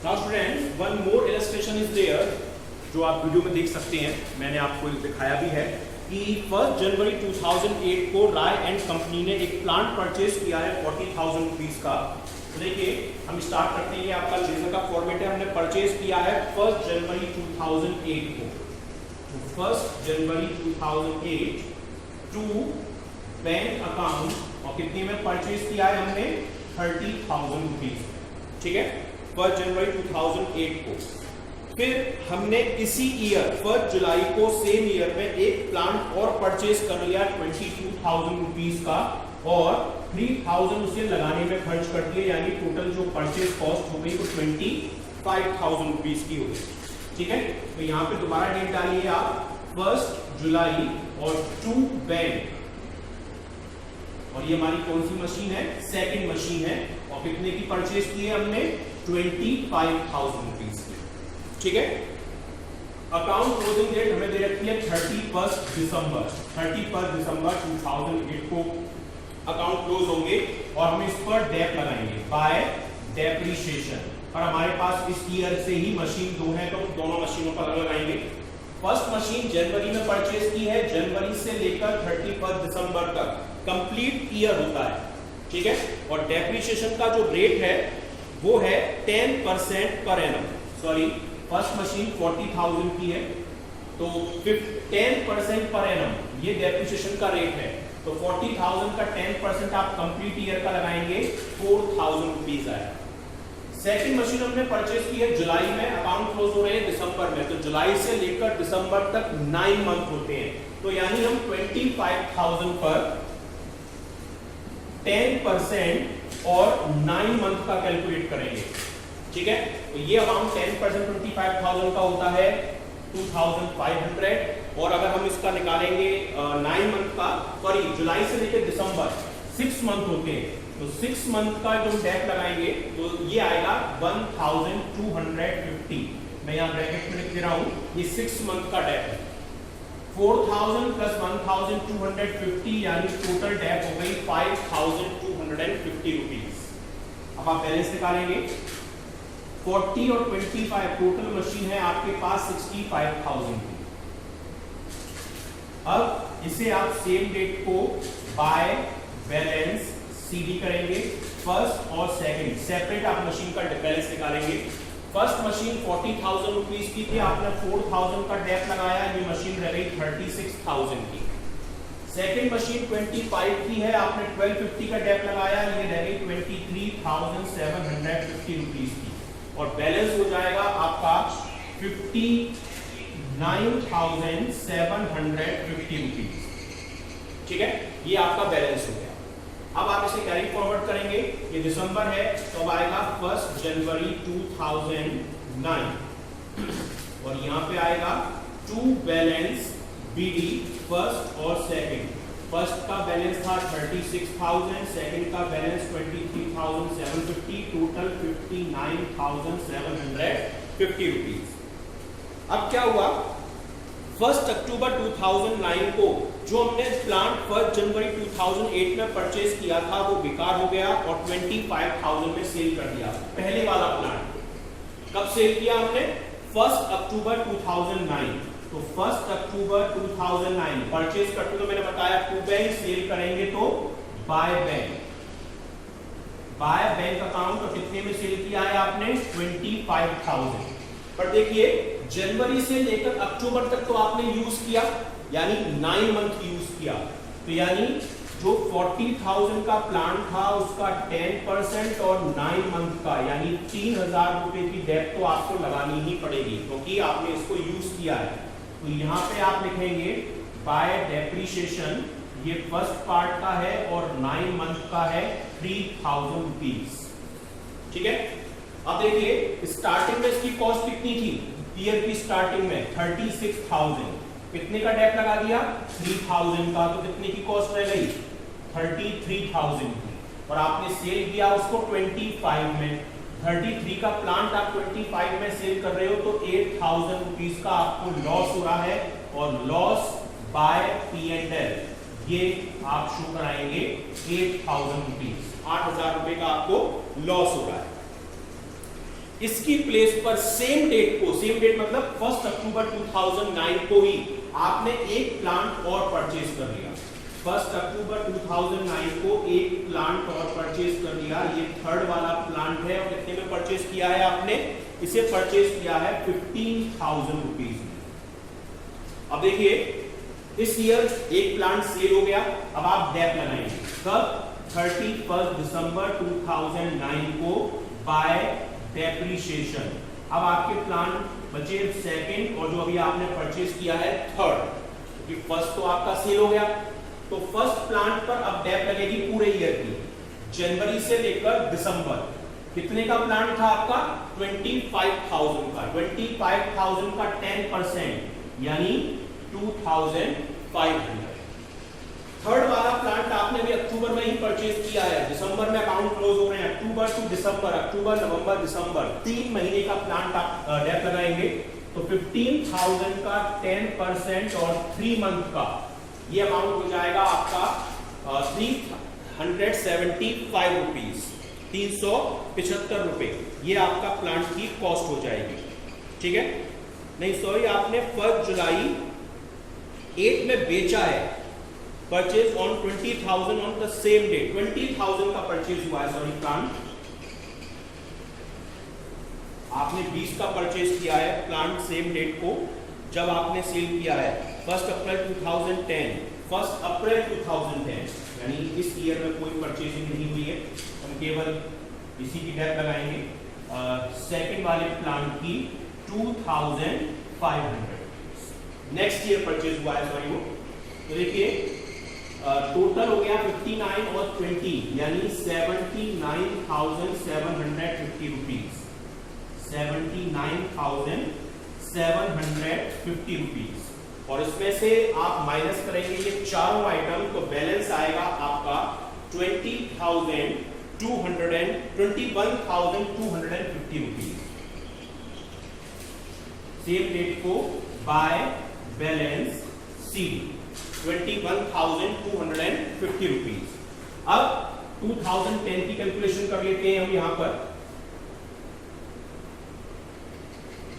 Now students one more illustration is there जो आप video में देख सकते हैं, मैंने आपको दिखाया भी है कि 1 जनवरी 2008 को राय एंड कंपनी ने एक प्लांट परचेज किया है 40,000 रुपीज का। तो देखिए हम स्टार्ट करते हैं, ये आपका लेजर का फॉर्मेट है। हमने परचेज किया है 1 जनवरी 2008 को, तो 1 जनवरी 2008 टू बैंक अकाउंट, और कितने में परचेज किया है हमने 30,000 रुपीज, ठीक है, 1 जनवरी 2008 को। फिर हमने इसी ईयर 1 जुलाई को सेम ईयर में एक प्लांट और परचेज कर लिया 22,000 रुपीज का, और 3,000 उसे लगाने में खर्च कर दिए, यानी टोटल जो परचेज कॉस्ट हो गई वो 25,000 रुपीज की हो गई, ठीक है। तो यहाँ पे दोबारा डेट डालिए आप 1 जुलाई और टू बैंक, और ये हमारी कौन सी मशीन है, सेकंड मशीन है, और कितने की परचेज की है हमने 25,000 रुपीज की, ठीक है। अकाउंट क्लोजिंग डेट हमें दे रखी है 31 दिसंबर 2008 को अकाउंट क्लोज होंगे, और हम इस पर डेप लगाएंगे बाय डेप्रिसिएशन। और हमारे पास इस ईयर से ही मशीन दो है, तो दोनों मशीनों पर अलग लगाएंगे। फर्स्ट मशीन जनवरी में परचेज की है, जनवरी से लेकर 31 दिसंबर तक कंप्लीट ईयर होता है, ठीक है। और डेप्रिसिएशन का जो रेट है वो है 10% per annum. Sorry, first machine 40,000 की है, तो 10% पर एनम ये डेप्रिसिएशन का रेट है। तो 40,000 का 10% आप कंप्लीट ईयर का लगाएंगे, 4,000 रुपीज आएगा। सेकंड मशीन हमने परचेज की है जुलाई में, अकाउंट क्लोज हो रहे हैं दिसंबर में, तो जुलाई से लेकर दिसंबर तक 9 मंथ होते हैं, तो यानी हम 25,000 पर 10% और 9 मंथ का कैलकुलेट करेंगे, ठीक है। तो ये अमाउंट 10% 25,000 का होता है 2,500, और अगर हम इसका निकालेंगे 9 मंथ का, सॉरी जुलाई से लेकर दिसंबर 6 मंथ होते हैं, तो 6 मंथ का जो डेट लगाएंगे तो ये आएगा 1,250। मैं यहाँ ब्रैकेट में लिख दे रहा हूँ, ये 6 मंथ का डेट है। 4,000 प्लस 1,250 यानी टोटल डेट हो गई 5,250 रुपीज। अब आप बैलेंस निकालेंगे, 40 और 25 टोटल मशीन है आपके पास 65,000 की। अब इसे आप सेम डेट को बाय बैलेंस सीडी करेंगे, फर्स्ट और सेकंड सेपरेट आप मशीन का बैलेंस निकालेंगे। फर्स्ट मशीन 40,000 रुपीज की थी, आपने 4,000 का डेप लगाया, ये मशीन रह गई 36,000 की। सेकंड मशीन 25 की है, आपने 1250 का डेप लगाया, ये रह गई 23,750 रुपीज की, और बैलेंस हो जाएगा आपका 59,750 रुपीज, ठीक है। ये आपका बैलेंस हो गया। अब आप इसे कैरी फॉरवर्ड करेंगे, ये दिसंबर है, तो अब आएगा 1 जनवरी 2009, और यहाँ पे आएगा टू बैलेंस बीडी फर्स्ट और सेकंड। फर्स्ट का बैलेंस था 36,000, सेकंड का बैलेंस 23,750, टोटल 59,750 रुपीज। अब क्या हुआ, 1 अक्टूबर 2009 को जो हमने प्लांट 1 जनवरी 2008 में परचेज किया था वो बेकार हो गया, और 25,000 में सेल कर दिया। पहले वाला प्लांट कब सेल किया हमने, 1 अक्टूबर 2009। तो 1 अक्टूबर 2009 परचेज करते, तो मैंने बताया टू बैंक सेल करेंगे तो बाय बैंक अकाउंट, और कितने में सेल किया है आपने 25,000। पर देखिए जनवरी से लेकर अक्टूबर तक तो आपने यूज किया, यानी 9 मंथ यूज किया, तो यानी जो 40,000 का प्लान था उसका 10% और 9 मंथ का यानी 3,000 रुपए की डेट तो आपको लगानी ही पड़ेगी, क्योंकि आपने इसको यूज किया है। तो यहाँ पे आप लिखेंगे बाय डेप्रिसिएशन, ये फर्स्ट पार्ट का है और 9 मंथ का है 3,000 रुपीज, ठीक है। अब देखिए स्टार्टिंग में इसकी कॉस्ट कितनी थी, ईयर की स्टार्टिंग में 36,000, कितने का डेप लगा दिया 3,000 का, तो कितने की कॉस्ट रह गई 33,000 की, और आपने सेल किया उसको 25 में। 33 का प्लांट आप 25 में सेल कर रहे हो, तो 8,000 रुपीज का आपको लॉस हो रहा है, और लॉस बाय P&L ये आप शो कराएंगे 8,000 रुपीज, 8,000 रुपए का आपको लॉस हो रहा है। इसकी प्लेस पर सेम डेट को, सेम डेट मतलब 1 अक्टूबर 2009 को ही आपने एक प्लांट और परचेज कर लिया। 1 अक्टूबर 2009 को एक प्लांट और परचेज कर लिया। ये थर्ड वाला प्लांट है और कितने में परचेज किया है आपने? इसे परचेज किया है 15,000 रुपीज में। अब देखिए इस ईयर एक प्लांट सेल हो गया। अब आप डेट लगाएंगे कब? 31 दिसंबर 2009 को बाय डेप्रिसिएशन। अब आपके प्लांट बचे सेकंड और जो अभी आपने परचेज किया है थर्ड, क्योंकि फर्स्ट तो आपका सेल हो गया। तो फर्स्ट प्लांट पर अब डेट लगेगी पूरे ईयर की, जनवरी से लेकर दिसंबर। कितने का प्लांट था आपका? 25,000 का। 25,000 का 10% यानी 2,500। थर्ड वाला प्लांट आपने भी अक्टूबर में ही परचेज किया है, दिसंबर में अकाउंट क्लोज हो रहे हैं। अक्टूबर टू दिसंबर, अक्टूबर नवंबर दिसंबर 3 महीने का प्लांट आप डेट लगाएंगे तो 15,000 का 10% और 3 मंथ का ये अमाउंट हो जाएगा आपका 375 रुपीज, 375 रुपए। ये आपका प्लांट की कॉस्ट हो जाएगी, ठीक है? नहीं सॉरी, आपने 1 जुलाई 8 में बेचा है, purchase on 20,000 on the same day. 20,000 का परचेज हुआ है, सॉरी प्लांट आपने 20 का परचेज किया है प्लांट सेम डेट को जब आपने सेल किया है 1 अप्रैल 2010, 1 अप्रैल 2010, यानी इस ईयर में कोई परचेजिंग नहीं हुई है, हम केवल इसी की डेट लगाएंगे। सेकंड वाले प्लांट की 2,500 नेक्स्ट ईयर परचेज हुआ है, सॉरी वो। तो देखिए टोटल हो गया 59 और 20 यानी 79,750 रुपीज, 79,750 रुपीज। और इसमें से आप माइनस करेंगे ये चारों आइटम तो बैलेंस आएगा आपका 21,250 रुपीज। सेम डेट को बाय बैलेंस सी 21,250 रुपीज। अब 2010 की कैलकुलेशन कर लेते हैं हम यहां पर,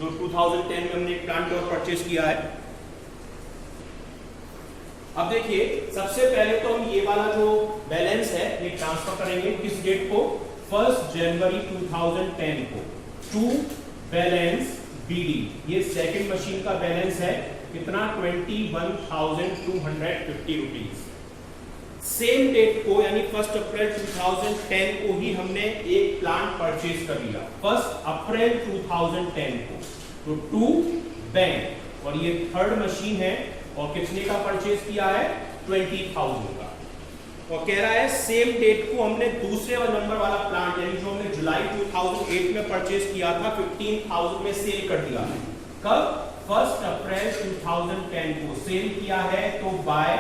जो 2010 में हमने एक प्लांट और परचेज किया है। अब देखिए सबसे पहले तो हम ये वाला जो बैलेंस है ये ट्रांसफर करेंगे किस डेट को? 1 जनवरी 2010 को टू बैलेंस बीडी। ये सेकंड मशीन का बैलेंस है कितना? 21,250 रुपीज। सेम डेट को यानी 1 अप्रैल 2010 को ही हमने एक प्लांट परचेज कर लिया, 1 अप्रैल 2010 को। तो टू बैंक और ये थर्ड मशीन है और कितने का परचेज किया है? 20,000 का। और कह रहा है सेम डेट को हमने दूसरे नंबर वाला प्लांट यानी जो हमने जुलाई 2008 में परचेज किया था 15,000 में सेल कर दिया है। कब? 1 अप्रैल 2010 को सेल किया है तो बाय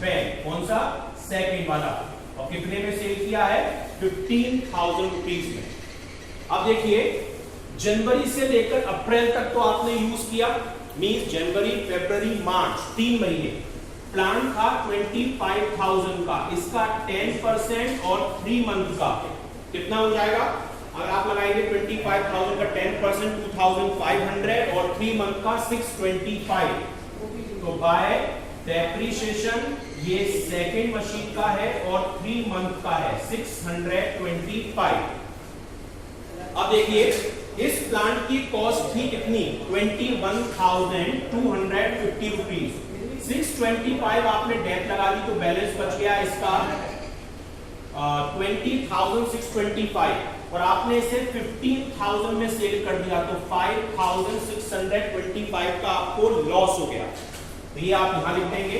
बैंक, कौन सा? सेकंड वाला। और कितने में सेल किया है? 15,000 रुपीज में। अब देखिए जनवरी से लेकर अप्रैल तक तो आपने यूज किया, मींस जनवरी फरवरी मार्च 3 महीने प्लान था 25,000 का, इसका 10% और 3 मंथ का कितना हो जाएगा? अगर आप लगाएंगे 25,000 का 10% 2,500 और 3 मंथ का 625। तो बाय डेप्रिसिएशन ये सेकेंड मशीन का है और 3 मंथ का है 625। अब देखिए इस प्लांट की कॉस्ट थी कितनी? 21,250 रुपीज। 625 आपने डेट लगा दी तो बैलेंस बच गया इसका 20,625 और आपने इसे 15,000 में सेल कर दिया तो 5,625 का आपको लॉस हो गया। तो ये आप यहां लिख देंगे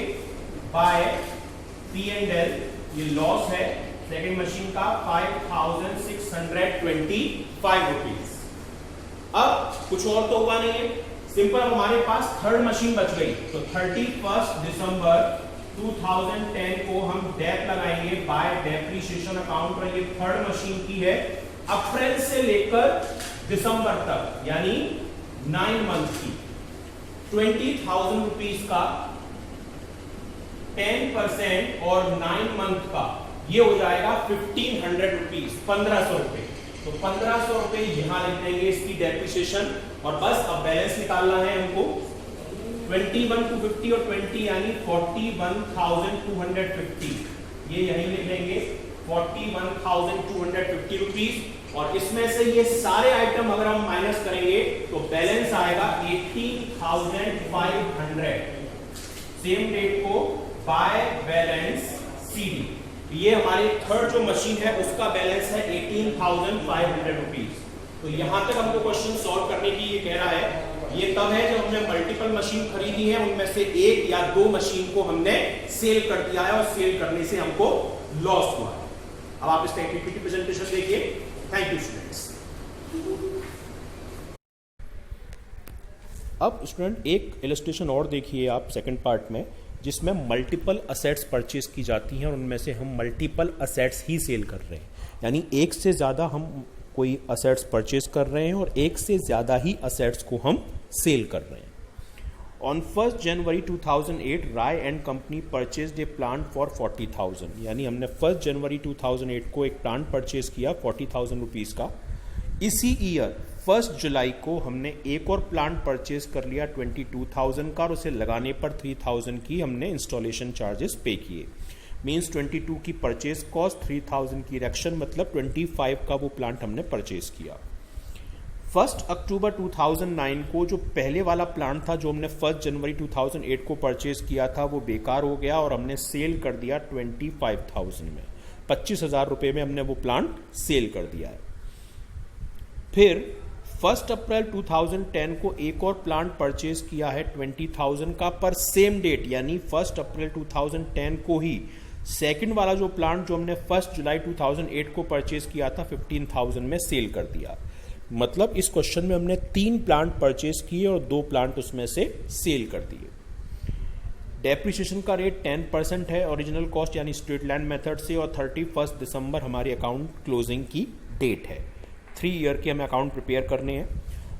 बाय P&L, ये लॉस है सेकेंड मशीन का 5,625 रुपीज। अब कुछ और तो हुआ नहीं है, सिंपल हमारे पास थर्ड मशीन बच गई तो 31 दिसंबर 2010 को हम डेट लगाएंगे बाय डेप्रिसिएशन अकाउंट और ये थर्ड मशीन की है अप्रैल से लेकर दिसंबर तक यानी 9 मंथ की 20,000 रुपीज का 10% और 9 मंथ का ये हो जाएगा 1,500 रुपीज, 1,500 रुपए। तो 1500 रुपए यहाँ लिख देंगे इसकी डेप्रिसिएशन, और बस अब बैलेंस निकालना है हमको 21,250 और 20 यानी 41,250, ये यही लिख देंगे 41,250 रुपीज। और इसमें से ये सारे आइटम अगर हम माइनस करेंगे तो बैलेंस आएगा 18,500। सेम डेट को बाय बैलेंस सीडी, ये हमारी थर्ड जो मशीन है उसका बैलेंस है 18,500 रुपीज। तो यहां तक हमको क्वेश्चन सॉल्व करने की ये कह रहा है, ये तब है जब हमने मल्टीपल मशीन खरीदी है, उनमें से एक या दो मशीन को हमने सेल कर दिया है और सेल करने से हमको लॉस हुआ है। अब आप इसका एक्टिविटी प्रेजेंटेशन देखिए। Thank you students. अब स्टूडेंट एक इलस्ट्रेशन और देखिए आप सेकंड पार्ट में, जिसमें मल्टीपल असेट्स परचेज की जाती हैं और उनमें से हम मल्टीपल असेट्स ही सेल कर रहे हैं, यानी एक से ज़्यादा हम कोई असेट्स परचेज कर रहे हैं और एक से ज़्यादा ही असेट्स को हम सेल कर रहे हैं। On 1 January 2008 Rai and company purchase a plant for 40,000, यानी हमने 1 जनवरी 2008 को एक प्लांट परचेज किया 40,000 रुपीज़ का। इसी ईयर 1 जुलाई को हमने एक और प्लांट परचेज कर लिया 22,000 का, और उसे लगाने पर 3,000 की हमने इंस्टॉलेशन चार्जेस पे किए। मीन्स 22 की परचेज कॉस्ट, 3,000 की इरेक्शन, मतलब 25 का वो प्लांट हमने परचेज किया। 1 अक्टूबर 2009 को जो पहले वाला प्लांट था जो हमने 1 जनवरी 2008 को परचेज किया था वो बेकार हो गया और हमने सेल कर दिया 25,000 में, 25,000 रुपये में हमने वो प्लांट सेल कर दिया है। फिर 1 अप्रैल 2010 को एक और प्लांट परचेज किया है 20,000 का, पर सेम डेट यानी 1 अप्रैल 2010 को ही सेकंड वाला जो प्लांट जो हमने 1 जुलाई 2008 को परचेज किया था 15,000 में सेल कर दिया। मतलब इस क्वेश्चन में हमने 3 प्लांट परचेज किए और 2 प्लांट उसमें से सेल कर दिए। डेप्रिसिएशन का रेट 10% है ओरिजिनल कॉस्ट यानी स्ट्रेट लाइन मेथड से, और 31 दिसंबर हमारी अकाउंट क्लोजिंग की डेट है। 3 ईयर के हमें अकाउंट प्रिपेयर करने हैं।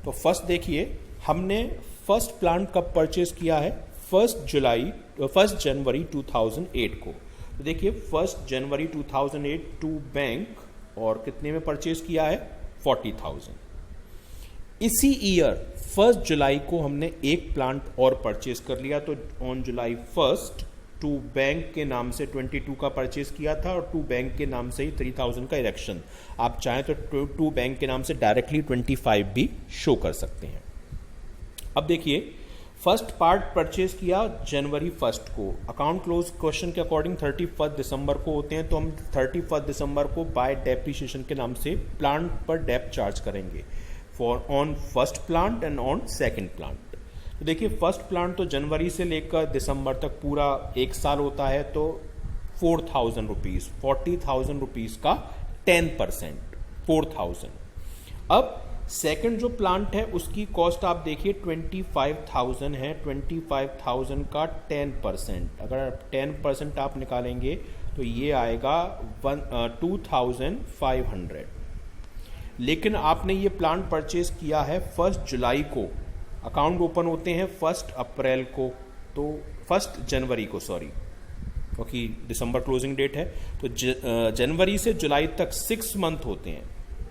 तो फर्स्ट देखिए हमने फर्स्ट प्लांट कब परचेज किया है, 1 जनवरी 2008 को। तो देखिए 1 जनवरी 2008 टू बैंक, और कितने में परचेज किया है 40,000। इसी ईयर 1 जुलाई को हमने एक प्लांट और परचेज कर लिया, तो ऑन जुलाई 1 टू बैंक के नाम से 22 का परचेज किया था और टू बैंक के नाम से ही 3,000 का इरेक्शन। आप चाहें तो टू बैंक के नाम से डायरेक्टली 25 भी शो कर सकते हैं। अब देखिए फर्स्ट पार्ट परचेज किया जनवरी 1 को, अकाउंट क्लोज क्वेश्चन के अकॉर्डिंग 31 दिसंबर को होते हैं, तो हम 31 दिसंबर को बाय डेप्रिसिएशन के नाम से प्लांट पर डेप चार्ज करेंगे for on first plant and on second plant. तो देखिए फर्स्ट प्लांट तो जनवरी से लेकर दिसंबर तक पूरा 1 साल होता है, तो 4,000 रुपीज़, 40,000 रुपीज़ का 10%, 4,000। अब सेकंड जो प्लांट है उसकी कॉस्ट आप देखिए 25,000 है, 25,000 का 10%, अगर 10% आप निकालेंगे तो ये आएगा 2,500। लेकिन आपने ये प्लांट परचेज किया है 1 जुलाई को, अकाउंट ओपन होते हैं 1 अप्रैल को, तो 1 जनवरी को सॉरी, क्योंकि दिसंबर क्लोजिंग डेट है, तो जनवरी से जुलाई तक 6 मंथ होते हैं।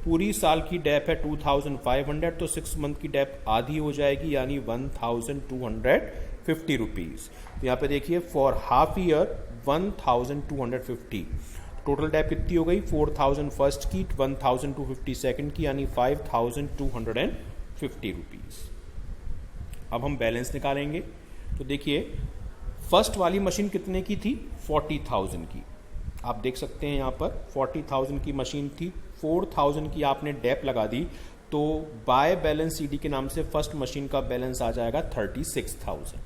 पूरी साल की डेप है 2,500, तो 6 मंथ की डेप आधी हो जाएगी यानी 1,250 रुपीज़। तो यहाँ पे देखिए for half year 1,250, total dep कितनी हो गई 4,000 फर्स्ट की, 1,250 सेकंड की, यानी 5,250 रुपीज़। अब हम बैलेंस निकालेंगे। तो देखिए फर्स्ट वाली मशीन कितने की थी 40,000 की, आप देख सकते हैं यहाँ पर 40,000 की मशीन थी, 4,000 की आपने डेप लगा दी, तो बाय बैलेंस सीडी के नाम से फर्स्ट मशीन का बैलेंस आ जाएगा 36,000।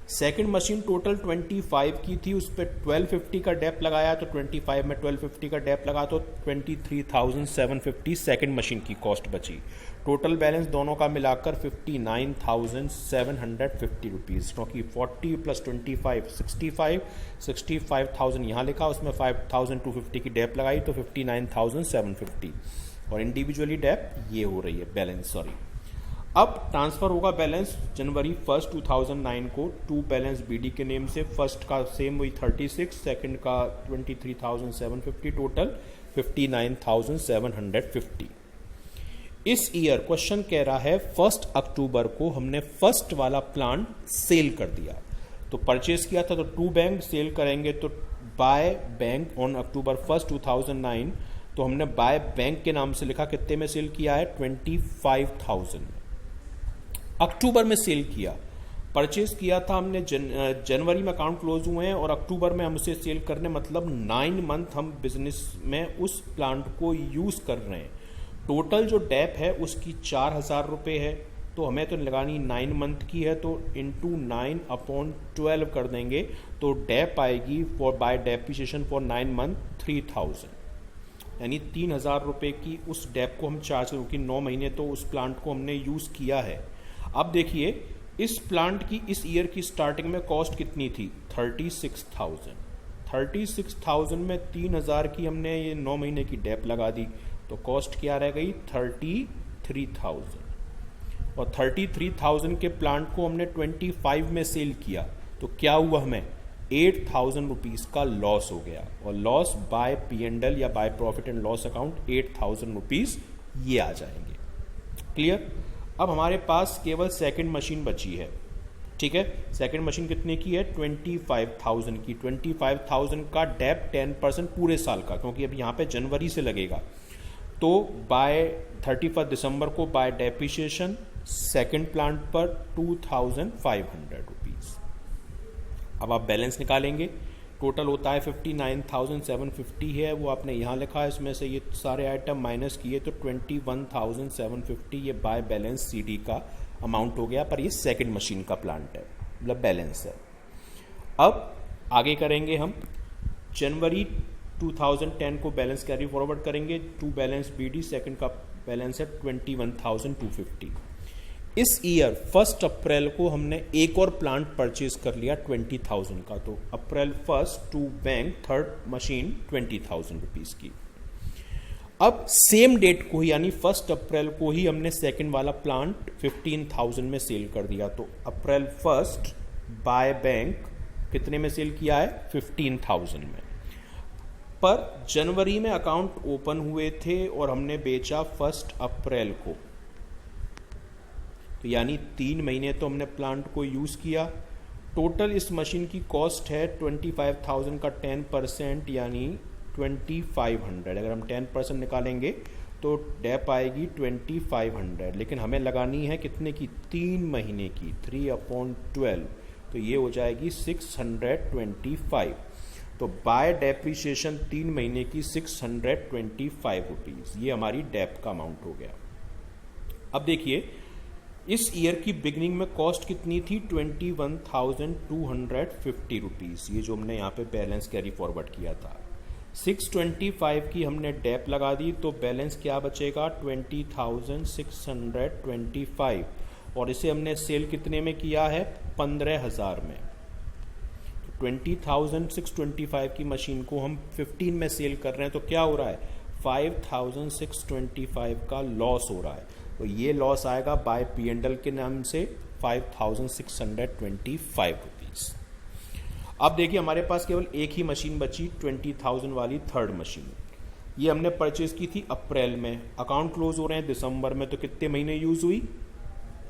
सेकंड मशीन टोटल 25 की थी, उस पर 1250 का डेप लगाया, तो 25 में 1250 का डेप लगा तो 23,750 सेकंड मशीन की कॉस्ट बची। टोटल बैलेंस दोनों का मिलाकर 59,750 रुपीज़, क्योंकि 40 + 25 65,000 यहाँ लिखा, उसमें 5,250 की डेप लगाई तो 59,750, और इंडिविजुअली डेप ये हो रही है बैलेंस सॉरी। अब ट्रांसफ़र होगा बैलेंस जनवरी 1, 2009 को टू बैलेंस बीडी के नेम से, फर्स्ट का सेम वही 36, सेकंड का 23,750, टोटल 59,750। इस ईयर क्वेश्चन कह रहा है 1 अक्टूबर को हमने फर्स्ट वाला प्लांट सेल कर दिया, तो परचेज किया था तो टू बैंक, सेल करेंगे तो बाय बैंक ऑन अक्टूबर 1, 2009, तो हमने बाय बैंक के नाम से लिखा, कितने में सेल किया है 25,000 में। अक्टूबर में सेल किया, परचेज किया था हमने जनवरी में अकाउंट क्लोज हुए हैं और अक्टूबर में हम उसे सेल करने, मतलब 9 मंथ हम बिजनेस में उस प्लांट को यूज कर रहे हैं। टोटल जो डेप है उसकी 4,000 रुपये है, तो हमें तो लगानी 9 मंथ की है, तो इंटू 9/12 कर देंगे, तो डेप आएगी for bye depreciation for 9 month 3,000, यानी 3,000 रुपये की उस डेप को हम चार्ज, क्योंकि 9 महीने तो उस प्लांट को हमने यूज़ किया है। अब देखिए इस प्लांट की इस ईयर की स्टार्टिंग में कॉस्ट कितनी थी 36,000। 36,000 में 3,000 की हमने ये 9 महीने की डेप लगा दी, तो कॉस्ट क्या रह गई 33,000। और 33,000 के प्लांट को हमने 25 में सेल किया, तो क्या हुआ, हमें 8,000 रुपीज़ का लॉस हो गया, और लॉस बाय P&L या by profit and loss account 8,000 rupees ये आ जाएंगे। क्लियर। अब हमारे पास केवल सेकंड मशीन बची है, ठीक है। सेकंड मशीन कितने की है 25,000 की। 25,000 का डेप 10% पूरे साल का, क्योंकि अब यहाँ पे जनवरी से लगेगा, तो बाय 31 दिसंबर को बाय डेप्रिसिएशन सेकंड प्लांट पर 2,500 रुपीज़। अब आप बैलेंस निकालेंगे, टोटल होता है 59,750 है, वो आपने यहाँ लिखा है, इसमें से ये सारे आइटम माइनस किए तो 21,750 ये बाय बैलेंस CD का अमाउंट हो गया, पर ये सेकंड मशीन का प्लांट है, मतलब बैलेंस है। अब आगे करेंगे हम, जनवरी 2010 को बैलेंस कैरी फॉरवर्ड करेंगे, टू बैलेंस BD, सेकंड का बैलेंस है 21,250। इस ईयर 1 अप्रैल को हमने एक और प्लांट परचेज कर लिया 20,000 का, तो April 1 to bank third machine 20,000 rupees की। अब सेम डेट को ही, यानी 1 अप्रैल को ही हमने सेकंड वाला प्लांट 15,000 में सेल कर दिया, तो अप्रैल 1 बाय बैंक कितने में सेल किया है 15,000 में। पर जनवरी में अकाउंट ओपन हुए थे और हमने बेचा 1 अप्रैल को, तो यानी 3 महीने तो हमने प्लांट को यूज़ किया। टोटल इस मशीन की कॉस्ट है 25,000 का 10%, यानी 2,500। अगर हम 10% निकालेंगे तो डेप आएगी 2,500, लेकिन हमें लगानी है कितने की 3 महीने की, 3/12, तो ये हो जाएगी 625। तो बाय डेप्रिसिएशन 3 महीने की 625 रुपीज़, ये हमारी डेप का अमाउंट हो गया। अब देखिए इस ईयर की बिगनिंग में कॉस्ट कितनी थी 21,250 रुपीज़, ये जो हमने यहाँ पे बैलेंस कैरी फॉरवर्ड किया था। 625 की हमने डेप लगा दी, तो बैलेंस क्या बचेगा 20,625, और इसे हमने सेल कितने में किया है 15,000 में। 20,625 की मशीन को हम 15 में सेल कर रहे हैं, तो क्या हो रहा है 5,625 का लॉस हो रहा है, तो ये लॉस आएगा बाय P&L के नाम से 5,625 रुपीज़। अब देखिए हमारे पास केवल एक ही मशीन बची 20,000 वाली थर्ड मशीन, ये हमने परचेज की थी अप्रैल में, अकाउंट क्लोज हो रहे हैं दिसंबर में, तो कितने महीने यूज़ हुई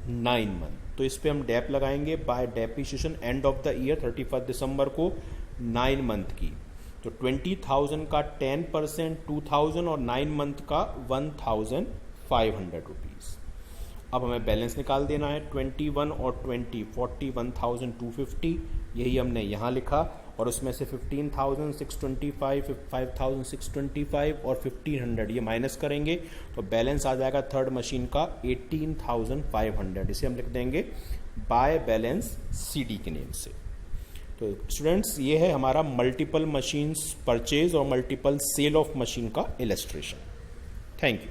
9 मंथ, तो इस पर हम डेप लगाएंगे bye depreciation end of the year 31 दिसंबर को 9 मंथ की, तो 20,000 का 10% 2,000 और 9 मंथ का 1,500 रुपीज़। अब हमें बैलेंस निकाल देना है 21 और 20 41,250, यही हमने यहाँ लिखा, और उसमें से 15,625 5,625 और 1,500 ये माइनस करेंगे, तो बैलेंस आ जाएगा थर्ड मशीन का 18,500, इसे हम लिख देंगे बाय बैलेंस CD के नेम से। तो स्टूडेंट्स ये है हमारा मल्टीपल मशीन्स परचेज और मल्टीपल सेल ऑफ मशीन का इलस्ट्रेशन। Thank you.